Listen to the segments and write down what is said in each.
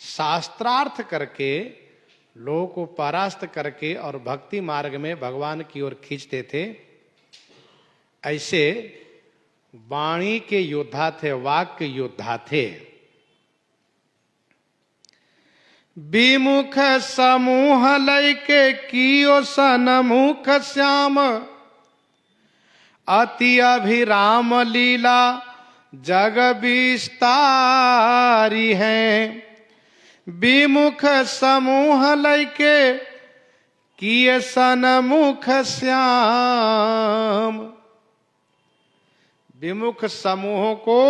शास्त्रार्थ करके लोगों को परास्त करके और भक्ति मार्ग में भगवान की ओर खींचते थे। ऐसे वाणी के योद्धा थे, वाक्य योद्धा थे। विमुख समूह लैके कियो सनमुख श्याम, अति अभिराम लीला जग विस्तारी है। विमुख समूह लैके किए सनमुख श्याम। विमुख समूहों को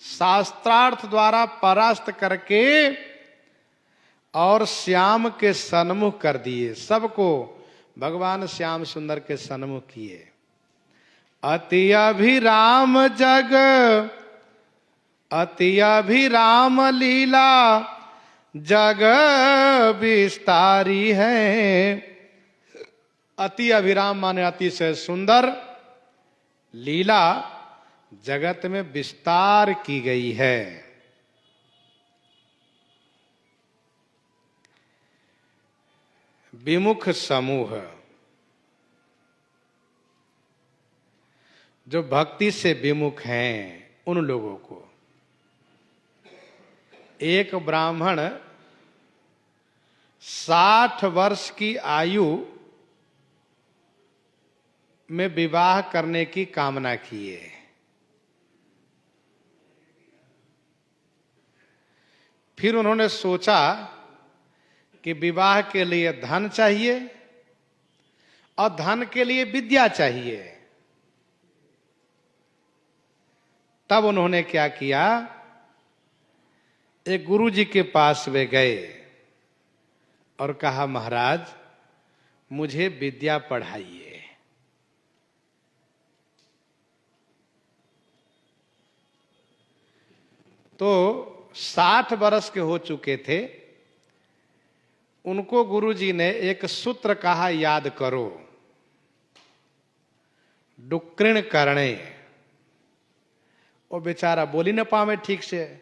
शास्त्रार्थ द्वारा परास्त करके और श्याम के सन्मुख कर दिए। सबको भगवान श्याम सुंदर के सन्मुख किए। अति अभिराम जग अति अभिराम लीला जग विस्तारी है। अति अभिराम माने अतिशय सुंदर लीला जगत में विस्तार की गई है। विमुख समूह, जो भक्ति से विमुख हैं उन लोगों को। एक ब्राह्मण 60 वर्ष की आयु में विवाह करने की कामना किए। फिर उन्होंने सोचा कि विवाह के लिए धन चाहिए और धन के लिए विद्या चाहिए। तब उन्होंने क्या किया, एक गुरु जी के पास वे गए और कहा, महाराज मुझे विद्या पढ़ाइए। तो 60 वर्ष के हो चुके थे। उनको गुरुजी ने एक सूत्र कहा, याद करो, डुक्कृण करणे। वो बेचारा बोली न पावे ठीक से।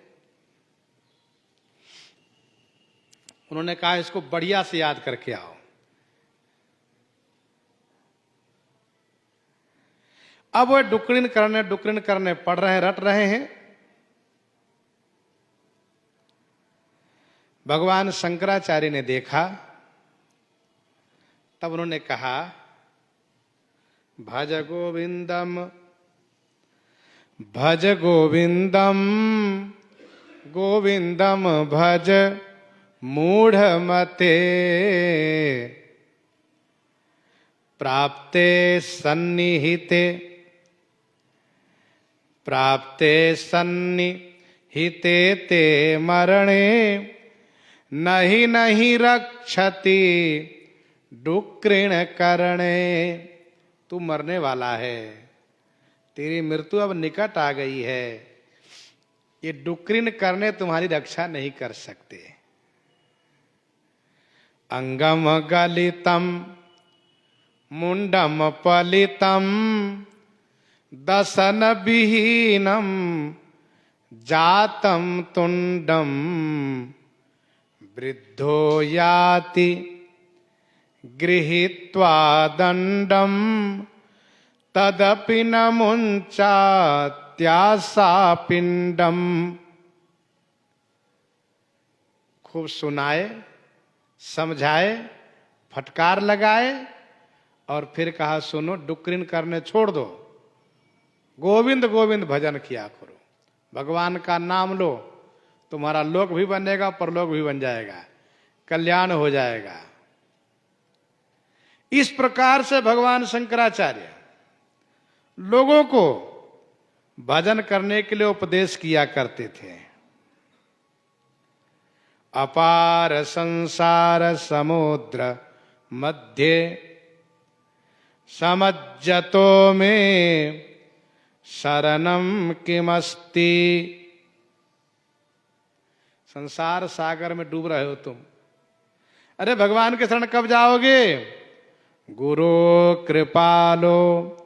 उन्होंने कहा, इसको बढ़िया से याद करके आओ। अब वो डुक्कृण करने पढ़ रहे हैं, रट रहे हैं। भगवान शंकराचार्य ने देखा। तब उन्होंने कहा, भज गोविंदम भज गोविंदम गोविंदम भज मूढ़ मते, प्राप्ते सन्निहिते ते मरणे, नहीं नहीं रक्षति डुक्कृण करणे। तू मरने वाला है, तेरी मृत्यु अब निकट आ गई है। ये डुक्कृण करने तुम्हारी रक्षा नहीं कर सकते। अंगम गलितम मुंडम पलितम दसन विहीनम जातम तुंडम, वृद्धो याति गृहीत्वा दंडम तदपि न मुंचात्यासा पिंडम। खूब सुनाए, समझाए, फटकार लगाए और फिर कहा, सुनो, डुक्कृण करने छोड़ दो, गोविंद गोविंद भजन किया करो, भगवान का नाम लो, तुम्हारा लोक भी बनेगा, परलोक भी बन जाएगा, कल्याण हो जाएगा। इस प्रकार से भगवान शंकराचार्य लोगों को भजन करने के लिए उपदेश किया करते थे। अपार संसार समुद्र मध्य समज्जतो में शरणम किमस्ति। संसार सागर में डूब रहे हो तुम, अरे भगवान के शरण कब जाओगे? गुरु कृपालो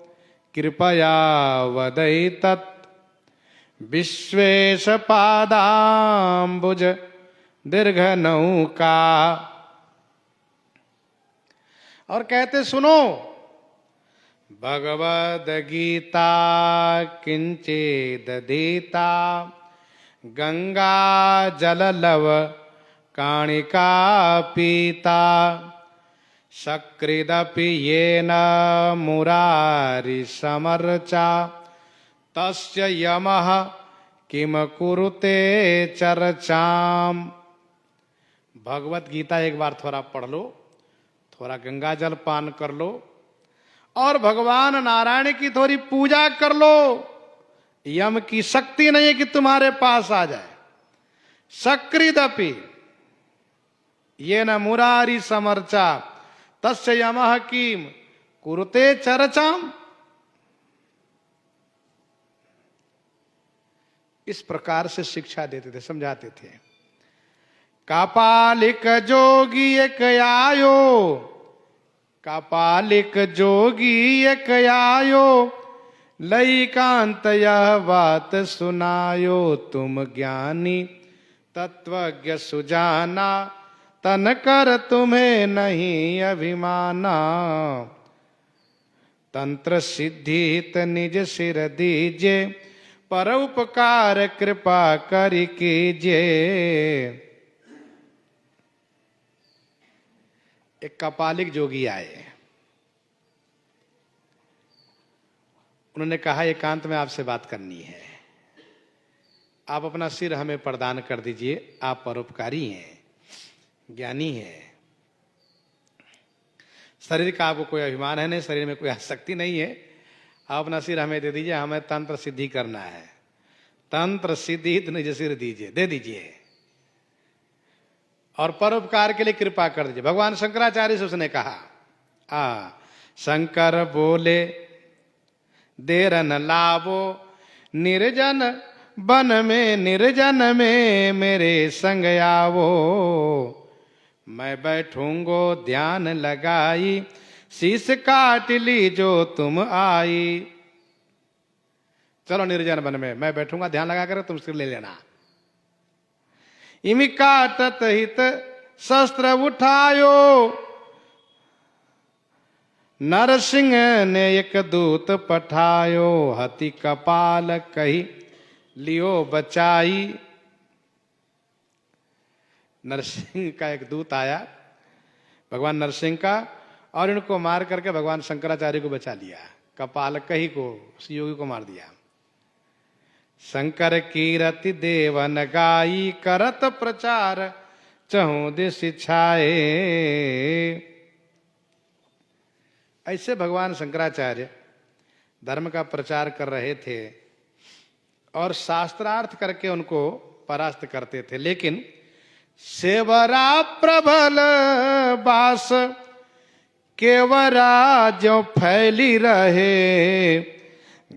कृपया वदई तत् विश्वेश पादाम्बुज दीर्घ नौका। और कहते सुनो, भगवद गीता किंचेदधीता गंगा जल लव काणिका पीता सकृदपि येन मुरारी समर्चा तस्य यमः किम कुरुते चर्चाम। भगवत गीता एक बार थोड़ा पढ़ लो, थोड़ा गंगा जल पान कर लो और भगवान नारायण की थोड़ी पूजा कर लो। यम की शक्ति नहीं है कि तुम्हारे पास आ जाए। सकृदपि ये न मुरारी समर्चा तस्य यमः किम कुरुते चर्चाम। इस प्रकार से शिक्षा देते थे, समझाते थे। कापालिक जोगी एक आयो, कापालिक जोगी एक आयो लई कांत यह बात सुनायो। तुम ज्ञानी तत्वज्ञ सुजाना तन कर तुम्हें नहीं अभिमाना। तंत्र सिद्धित निज सिर दीजे पर उपकार कृपा करि कीजिए। एक कपालिक जोगी आए, उन्होंने कहा एकांत में आपसे बात करनी है, आप अपना सिर हमें प्रदान कर दीजिए। आप परोपकारी हैं, ज्ञानी हैं, शरीर का आपको कोई अभिमान है नहीं, शरीर में कोई आसक्ति नहीं है। आप अपना सिर हमें दे दीजिए, हमें तंत्र सिद्धि करना है। तंत्र सिद्धि निज सिर दीजिए, दे दीजिए और परोपकार के लिए कृपा कर दीजिए। भगवान शंकराचार्य से उसने कहा, शंकर बोले देर न लावो निर्जन वन में, निर्जन में मेरे संग आवो। मैं बैठूंगो ध्यान लगाई शीश काट ली जो तुम आई। चलो निर्जन वन में मैं बैठूंगा, ध्यान लगा कर तुम सिर ले लेना। इमि काटत हित शस्त्र उठायो, नरसिंह ने एक दूत पठायो। हति कपाल कही लियो बचाई। नरसिंह का एक दूत आया, भगवान नरसिंह का, और इनको मार करके भगवान शंकराचार्य को बचा लिया। कपाल कही को, उस योगी को मार दिया। शंकर कीरति देवन गाई करत प्रचार चहु दिश छाए। ऐसे भगवान शंकराचार्य धर्म का प्रचार कर रहे थे और शास्त्रार्थ करके उनको परास्त करते थे। लेकिन सेवरा प्रबल बास केवरा जो फैली रहे।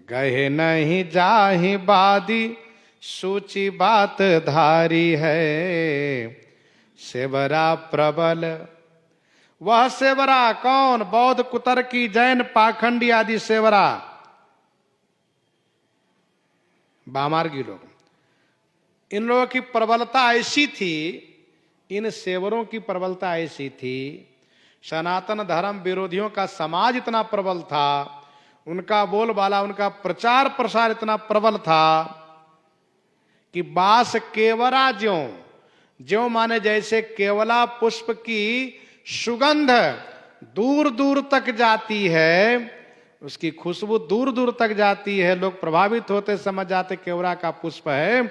गहे नहीं जाहि बादी सूची बात धारी है। सेवरा प्रबल, वह सेवरा कौन? बौद्ध कुतर्की जैन पाखंडी आदि सेवरा, वामार्गी लोग। इन लोगों की प्रबलता ऐसी थी, इन सेवरों की प्रबलता ऐसी थी, सनातन धर्म विरोधियों का समाज इतना प्रबल था, उनका बोलबाला, उनका प्रचार प्रसार इतना प्रबल था कि बास केवरा ज्यों, ज्यों माने जैसे केवला पुष्प की सुगंध दूर दूर तक जाती है, उसकी खुशबू दूर दूर तक जाती है, लोग प्रभावित होते समझ जाते केवरा का पुष्प है,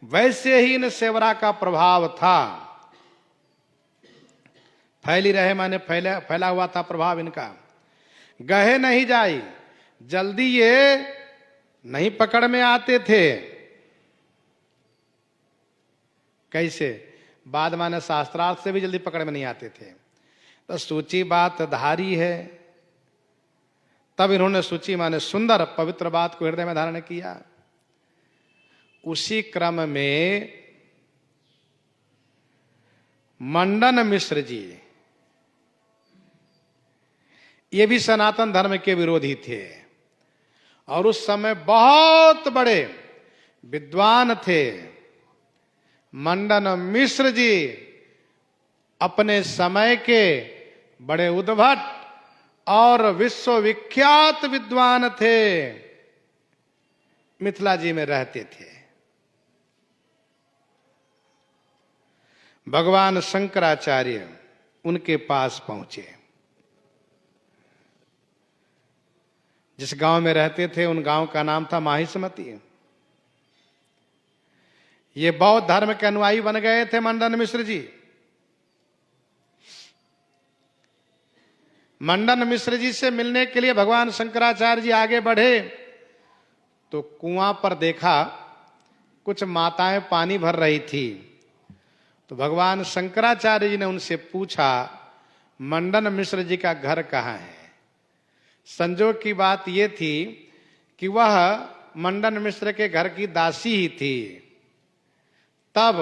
वैसे ही इन सेवरा का प्रभाव था। फैली रहे माने फैला हुआ था प्रभाव इनका। गहे नहीं जाई, जल्दी ये नहीं पकड़ में आते थे। कैसे? बाद माने शास्त्रार्थ से भी जल्दी पकड़ में नहीं आते थे। तो सूची बात धारी है, तब इन्होंने सूची माने सुंदर पवित्र बात को हृदय में धारण किया। उसी क्रम में मंडन मिश्र जी, ये भी सनातन धर्म के विरोधी थे और उस समय बहुत बड़े विद्वान थे। मंडन मिश्र जी अपने समय के बड़े उद्भट और विश्वविख्यात विद्वान थे, मिथिला जी में रहते थे। भगवान शंकराचार्य उनके पास पहुंचे। जिस गांव में रहते थे उन गांव का नाम था माहिष्मती। ये बौद्ध धर्म के अनुयायी बन गए थे मंडन मिश्र जी। मंडन मिश्र जी से मिलने के लिए भगवान शंकराचार्य जी आगे बढ़े तो कुआं पर देखा कुछ माताएं पानी भर रही थी। तो भगवान शंकराचार्य जी ने उनसे पूछा, मंडन मिश्र जी का घर कहाँ है? संजोग की बात यह थी कि वह मंडन मिश्र के घर की दासी ही थी। तब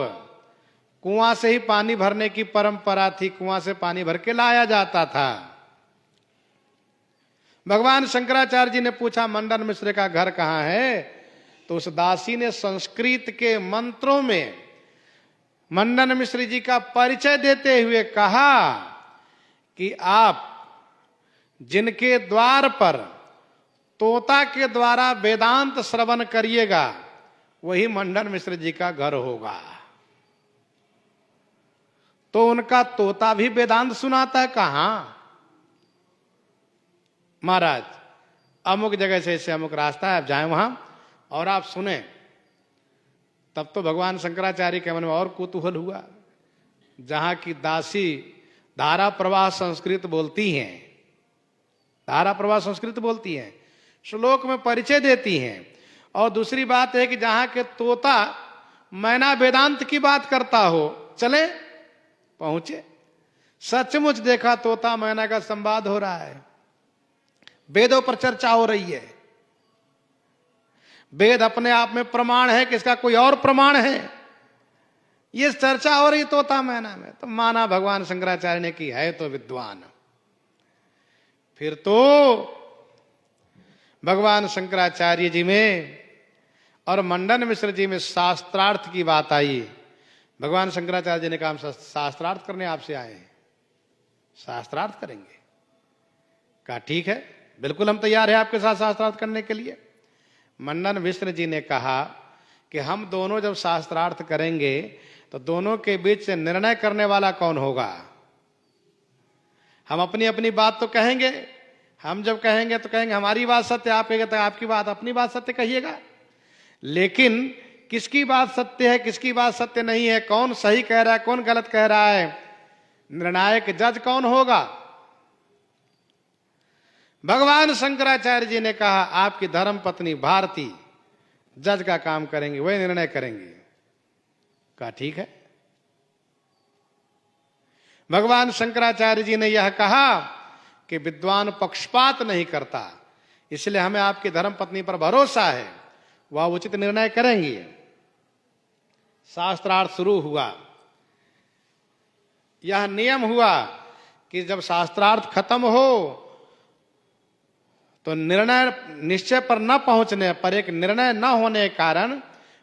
कुआं से ही पानी भरने की परंपरा थी, कुआं से पानी भर के लाया जाता था। भगवान शंकराचार्य जी ने पूछा, मंडन मिश्र का घर कहाँ है? तो उस दासी ने संस्कृत के मंत्रों में मंडन मिश्र जी का परिचय देते हुए कहा कि आप जिनके द्वार पर तोता के द्वारा वेदांत श्रवण करिएगा वही मंडन मिश्र जी का घर होगा। तो उनका तोता भी वेदांत सुनाता है। कहां? महाराज अमुक जगह से ऐसे अमुक रास्ता है, आप जाएं वहां और आप सुने। तब तो भगवान शंकराचार्य के मन में और कुतूहल हुआ। जहां की दासी धारा प्रवाह संस्कृत बोलती हैं, धारा प्रवाह संस्कृत बोलती हैं, श्लोक में परिचय देती हैं। और दूसरी बात है कि जहां के तोता मैना वेदांत की बात करता हो, चले पहुंचे। सचमुच देखा तोता मैना का संवाद हो रहा है, वेदों पर चर्चा हो रही है। वेद अपने आप में प्रमाण है कि इसका कोई और प्रमाण है, ये चर्चा हो रही तोता मैना में। तो माना भगवान शंकराचार्य ने की है तो विद्वान। फिर तो भगवान शंकराचार्य जी में और मंडन मिश्र जी में शास्त्रार्थ की बात आई। भगवान शंकराचार्य जी ने कहा, हम शास्त्रार्थ करने आपसे आए हैं, शास्त्रार्थ करेंगे। कहा ठीक है, बिल्कुल हम तैयार हैं आपके साथ शास्त्रार्थ करने के लिए। मंडन मिश्र जी ने कहा कि हम दोनों जब शास्त्रार्थ करेंगे तो दोनों के बीच निर्णय करने वाला कौन होगा? हम अपनी अपनी बात तो कहेंगे, हम जब कहेंगे तो कहेंगे हमारी बात सत्य, आप कहेंगे तो आपकी बात, अपनी बात सत्य कहिएगा। लेकिन किसकी बात सत्य है, किसकी बात सत्य नहीं है, कौन सही कह रहा है, कौन गलत कह रहा है, निर्णायक जज कौन होगा? भगवान शंकराचार्य जी ने कहा, आपकी धर्म पत्नी भारती जज का काम करेंगे, वही निर्णय करेंगे। कहा ठीक है। भगवान शंकराचार्य जी ने यह कहा कि विद्वान पक्षपात नहीं करता, इसलिए हमें आपकी धर्म पत्नी पर भरोसा है, वह उचित निर्णय करेंगी। शास्त्रार्थ शुरू हुआ। यह नियम हुआ कि जब शास्त्रार्थ खत्म हो तो निर्णय निश्चय पर न पहुंचने पर, एक निर्णय न होने के कारण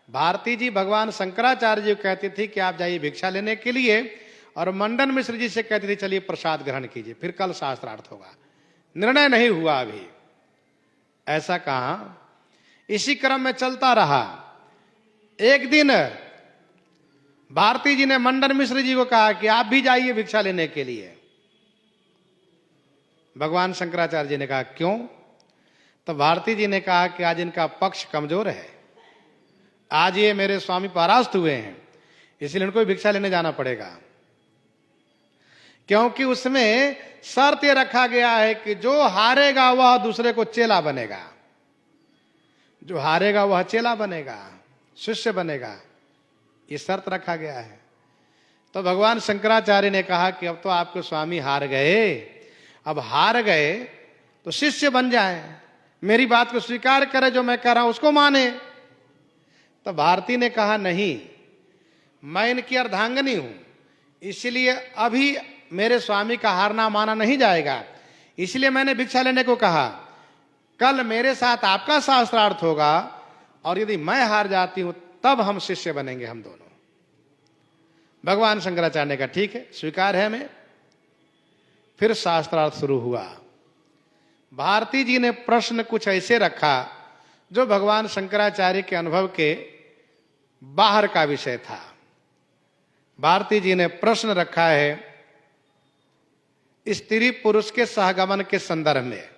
भारती जी भगवान शंकराचार्य जी को कहती थी कि आप जाइए भिक्षा लेने के लिए, और मंडन मिश्र जी से कहती थी चलिए प्रसाद ग्रहण कीजिए, फिर कल शास्त्रार्थ होगा। निर्णय नहीं हुआ अभी, ऐसा कहा। इसी क्रम में चलता रहा। एक दिन भारती जी ने मंडन मिश्र जी को कहा कि आप भी जाइए भिक्षा लेने के लिए। भगवान शंकराचार्य जी ने कहा क्यों? तो भारती जी ने कहा कि आज इनका पक्ष कमजोर है, आज ये मेरे स्वामी परास्त हुए हैं, इसलिए इनको भिक्षा लेने जाना पड़ेगा। क्योंकि उसमें शर्त यह रखा गया है कि जो हारेगा वह दूसरे को चेला बनेगा, जो हारेगा वह चेला बनेगा, शिष्य बनेगा, ये शर्त रखा गया है। तो भगवान शंकराचार्य ने कहा कि अब तो आपके स्वामी हार गए, अब हार गए तो शिष्य बन जाएं, मेरी बात को स्वीकार करे, जो मैं कह रहा हूं उसको माने। तो भारती ने कहा नहीं, मैं इनकी अर्धांगिनी हूं, इसलिए अभी मेरे स्वामी का हारना माना नहीं जाएगा, इसलिए मैंने भिक्षा लेने को कहा। कल मेरे साथ आपका शास्त्रार्थ होगा और यदि मैं हार जाती हूं तब हम शिष्य बनेंगे हम दोनों। भगवान शंकराचार्य ने कहा ठीक है, स्वीकार है हमें। फिर शास्त्रार्थ शुरू हुआ। भारती जी ने प्रश्न कुछ ऐसे रखा जो भगवान शंकराचार्य के अनुभव के बाहर का विषय था। भारती जी ने प्रश्न रखा है स्त्री पुरुष के सहगमन के संदर्भ में।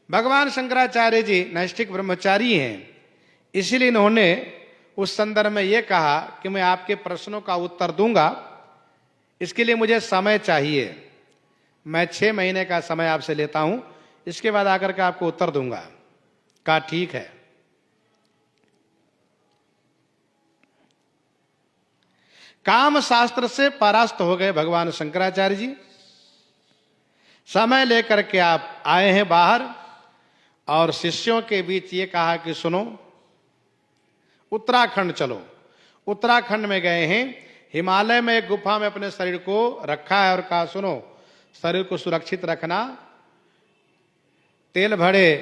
भगवान शंकराचार्य जी नैष्ठिक ब्रह्मचारी हैं, इसलिए इन्होंने उस संदर्भ में यह कहा कि मैं आपके प्रश्नों का उत्तर दूंगा, इसके लिए मुझे समय चाहिए। मैं 6 महीने का समय आपसे लेता हूं, इसके बाद आकर के आपको उत्तर दूंगा। कहा ठीक है। काम शास्त्र से परास्त हो गए भगवान शंकराचार्य जी। समय लेकर के आप आए हैं बाहर और शिष्यों के बीच ये कहा कि सुनो, उत्तराखंड चलो। उत्तराखंड में गए हैं, हिमालय में एक गुफा में अपने शरीर को रखा है और कहा सुनो, शरीर को सुरक्षित रखना, तेल भरे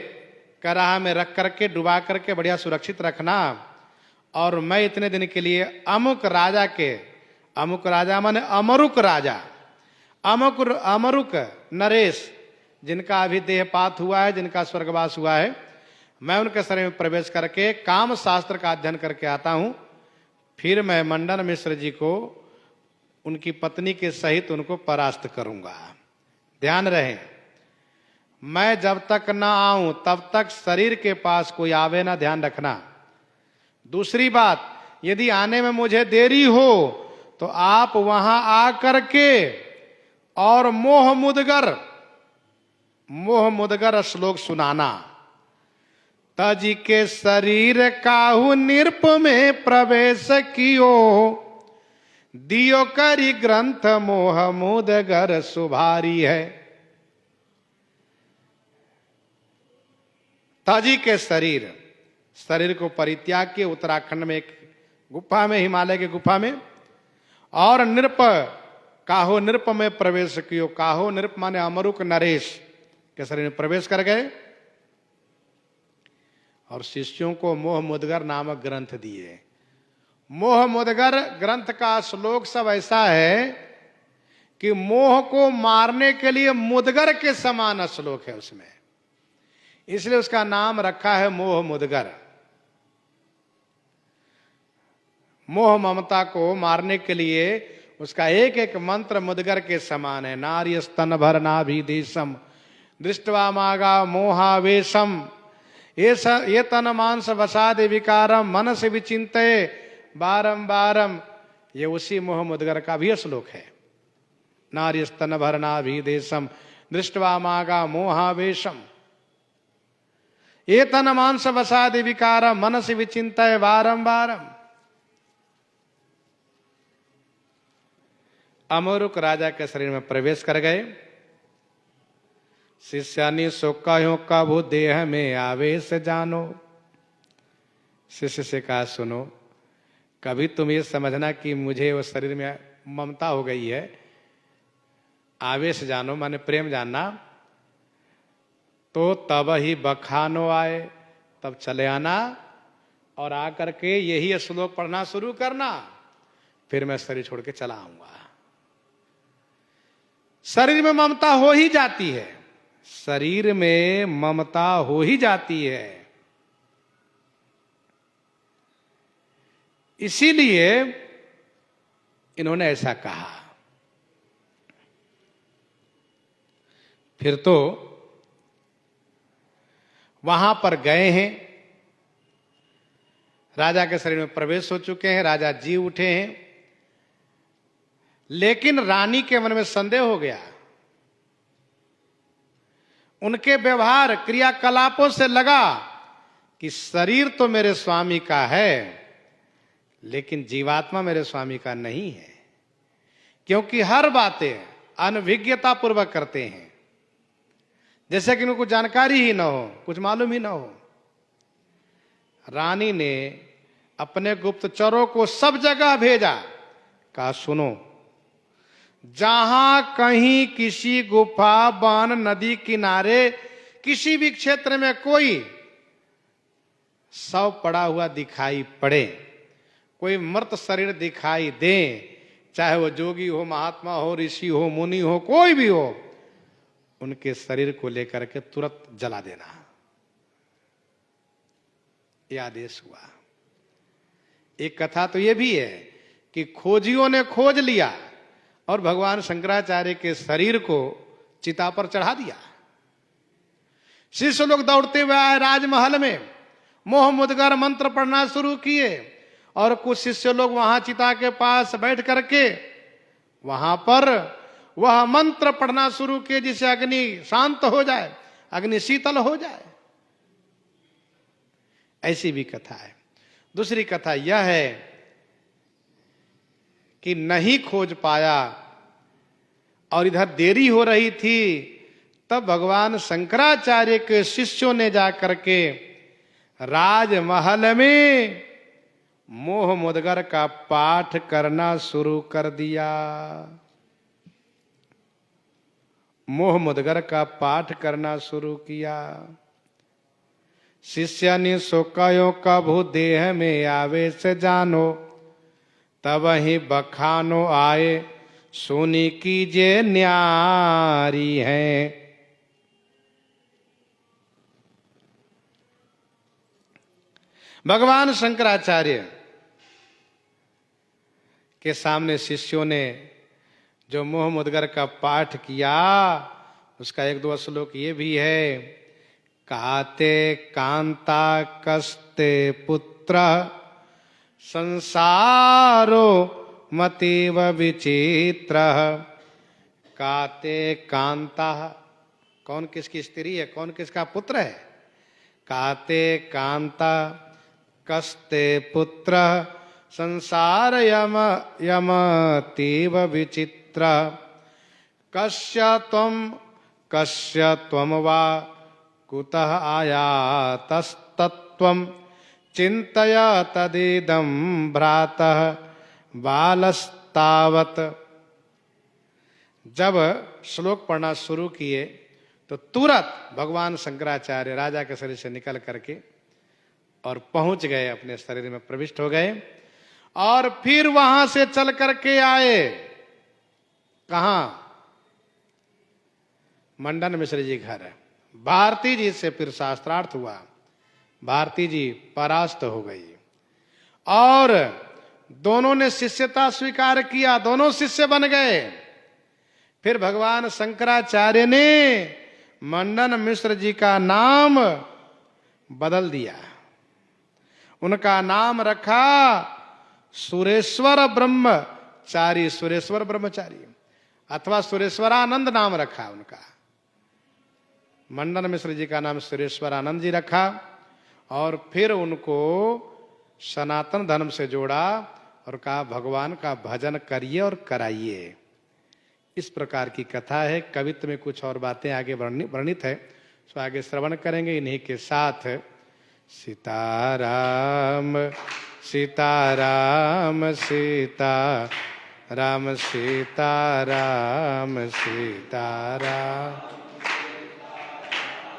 कराह में रख करके डुबा करके बढ़िया सुरक्षित रखना, और मैं इतने दिन के लिए अमुक राजा के, अमुक राजा माने अमरुक राजा, अमरुक नरेश, जिनका अभी देहपात हुआ है, जिनका स्वर्गवास हुआ है, मैं उनके शरीर में प्रवेश करके काम शास्त्र का अध्ययन करके आता हूं। फिर मैं मंडन मिश्र जी को उनकी पत्नी के सहित उनको परास्त करूंगा। ध्यान रहे, मैं जब तक ना आऊं तब तक शरीर के पास कोई आवे ना, ध्यान रखना। दूसरी बात, यदि आने में मुझे देरी हो तो आप वहां आकर के और मोह मुदगर श्लोक सुनाना। तजी के शरीर काहू निरप में प्रवेश कियो, दियो करी ग्रंथ मोह मुदगर सुभारी है। तजी के शरीर को परित्याग किए उत्तराखंड में एक गुफा में, हिमालय की गुफा में, और नृप काहो नृप में प्रवेश कियो। काहो नृप माने अमरुक नरेश के शरीर में प्रवेश कर गए और शिष्यों को मोह मुदगर नामक ग्रंथ दिए। मोह मुदगर ग्रंथ का श्लोक सब ऐसा है कि मोह को मारने के लिए मुदगर के समान श्लोक है उसमें, इसलिए उसका नाम रखा है मोह मुदगर। मोह ममता को मारने के लिए उसका एक एक मंत्र मुदगर के समान है। नार्य स्तन भर नाभि देशम दृष्टवा मागा मोहावेशम, ये तन मांस वसाद विकारम मनस विचिंते बारंबारम। ये उसी मोह मुदगर का भी श्लोक है। नार्य स्तन भर नाभि देशम दृष्टवा मागा मोहावेशम, ये तन मांस वसाद विकारम मनस विचिंते बारंबारम। अमरुक राजा के शरीर में प्रवेश कर गए। शिष्यानी सो कहो कभू देह में आवेश जानो। शिष्य से कहा सुनो, कभी तुम ये समझना कि मुझे वो शरीर में ममता हो गई है, आवेश जानो माने प्रेम जानना, तो तब ही बखानो आए, तब चले आना और आकर के यही श्लोक पढ़ना शुरू करना, फिर मैं शरीर छोड़ के चला आऊंगा। शरीर में ममता हो ही जाती है, शरीर में ममता हो ही जाती है। इसीलिए इन्होंने ऐसा कहा। फिर तो वहां पर गए हैं, राजा के शरीर में प्रवेश हो चुके हैं, राजा जी उठे हैं, लेकिन रानी के मन में संदेह हो गया। उनके व्यवहार क्रियाकलापों से लगा कि शरीर तो मेरे स्वामी का है, लेकिन जीवात्मा मेरे स्वामी का नहीं है, क्योंकि हर बातें अनभिज्ञता पूर्वक करते हैं, जैसे कि उनको जानकारी ही ना हो, कुछ मालूम ही ना हो। रानी ने अपने गुप्तचरों को सब जगह भेजा, कहा सुनो, जहां कहीं किसी गुफा, वन, नदी किनारे, किसी भी क्षेत्र में कोई शव पड़ा हुआ दिखाई पड़े, कोई मृत शरीर दिखाई दे, चाहे वो जोगी हो, महात्मा हो, ऋषि हो, मुनि हो, कोई भी हो, उनके शरीर को लेकर के तुरंत जला देना, यह आदेश हुआ। एक कथा तो यह भी है कि खोजियों ने खोज लिया और भगवान शंकराचार्य के शरीर को चिता पर चढ़ा दिया। शिष्य लोग दौड़ते हुए आए राजमहल में, मोह मुदगर मंत्र पढ़ना शुरू किए और कुछ शिष्य लोग वहां चिता के पास बैठ करके वहां पर वह मंत्र पढ़ना शुरू किए जिससे अग्नि शांत हो जाए, अग्नि शीतल हो जाए। ऐसी भी कथा है। दूसरी कथा यह है कि नहीं खोज पाया और इधर देरी हो रही थी, तब भगवान शंकराचार्य के शिष्यों ने जाकर के राजमहल में मोह मुदगर का पाठ करना शुरू कर दिया। मोह मुदगर का पाठ करना शुरू किया। शिष्य ने सो कयो कभू देह में आवे से जानो, तब ही बखानो आए सोनी की जे न्यारी है। भगवान शंकराचार्य के सामने शिष्यों ने जो मोह मुदगर का पाठ किया, उसका एक दो श्लोक ये भी है, काते कांता कस्ते पुत्र संसारो मतीव विचित्र। काते कांता, कौन किसकी स्त्री है, कौन किसका पुत्र है? काते कांता कस्ते पुत्र संसार यम यमतीव विचित्र। कस्य त्वम वा कुतः आयातस्तत्त्वं चिंतय तदिदं भ्रातः बालस्तावत। जब श्लोक पढ़ना शुरू किए तो तुरंत भगवान शंकराचार्य राजा के शरीर से निकल करके और पहुंच गए, अपने शरीर में प्रविष्ट हो गए और फिर वहां से चल करके आए कहां? मंडन मिश्र जी घर। भारती जी से फिर शास्त्रार्थ हुआ, भारती जी परास्त हो गई और दोनों ने शिष्यता स्वीकार किया, दोनों शिष्य बन गए। फिर भगवान शंकराचार्य ने मंडन मिश्र जी का नाम बदल दिया, उनका नाम रखा सुरेश्वर ब्रह्मचारी, सुरेश्वर ब्रह्मचारी अथवा सुरेश्वरानंद नाम रखा उनका। मंडन मिश्र जी का नाम सुरेश्वरानंद जी रखा और फिर उनको सनातन धर्म से जोड़ा और कहा भगवान का भजन करिए और कराइए। इस प्रकार की कथा है। कवित्व में कुछ और बातें आगे वर्णित है, सो आगे श्रवण करेंगे। इन्हीं के साथ सीताराम सीताराम सीताराम सीताराम सीताराम।